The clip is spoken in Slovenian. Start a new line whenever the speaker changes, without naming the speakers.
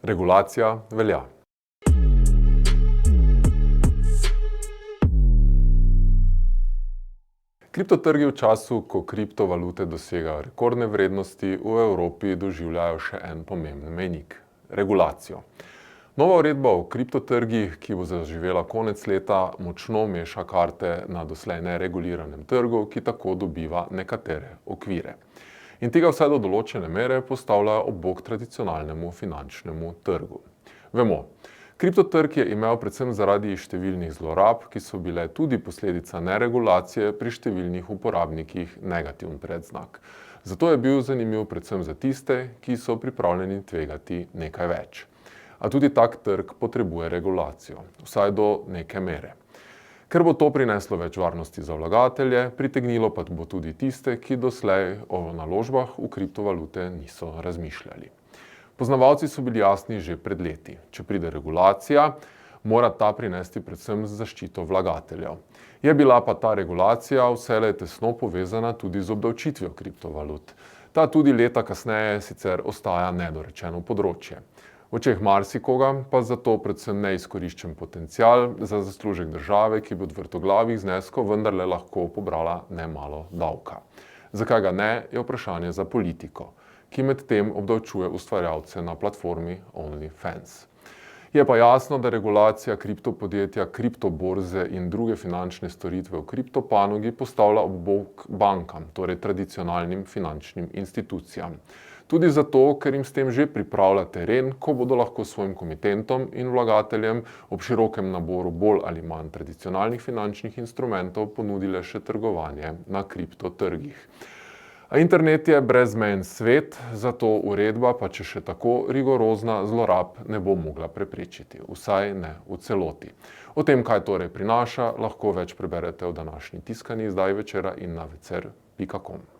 Regulacija velja. Kriptotrgi v času, ko kriptovalute dosegajo rekordne vrednosti, v Evropi doživljajo še en pomemben mejnik – regulacijo. Nova uredba o kriptotrgih, ki bo zaživela konec leta, močno meša karte na doslej nereguliranem trgu, ki tako dobiva nekatere okvire. In tega vsaj do določene mere postavlja ob bok tradicionalnemu finančnemu trgu. Vemo, kriptotrg je imel predvsem zaradi številnih zlorab, ki so bile tudi posledica neregulacije pri številnih uporabnikih negativen predznak. Zato je bil zanimiv predvsem za tiste, ki so pripravljeni tvegati nekaj več. A tudi tak trg potrebuje regulacijo, vsaj do neke mere. Ker bo to prineslo več varnosti za vlagatelje, pritegnilo pa bo tudi tiste, ki doslej o naložbah v kriptovalute niso razmišljali. Poznavalci so bili jasni že pred leti. Če pride regulacija, mora ta prinesti predvsem zaščito vlagateljev. Je bila pa ta regulacija vselej tesno povezana tudi z obdavčitvijo kriptovalut. Ta tudi leta kasneje sicer ostaja nedorečeno področje. V očeh marsikoga pa zato predvsem neizkoriščen potencial za zaslužek države, ki bi od vrtoglavih zneskov vendarle lahko pobrala nemalo davka. Zakaj ga ne, je vprašanje za politiko, ki medtem obdavčuje ustvarjalce na platformi OnlyFans. Je pa jasno, da regulacija kriptopodjetja, kriptoborze in druge finančne storitve v kriptopanogi postavlja ob bok bankam, torej tradicionalnim finančnim institucijam. Tudi zato, ker jim s tem že pripravlja teren, ko bodo lahko svojim komitentom in vlagateljem ob širokem naboru bolj ali manj tradicionalnih finančnih instrumentov ponudile še trgovanje na kriptotrgih. A internet je brezmejen svet, zato uredba, pa če še tako rigorozna, zlorab ne bo mogla preprečiti, vsaj ne v celoti. O tem, kaj torej prinaša, lahko več preberete v današnji tiskani izdaji Večera in na večer.com.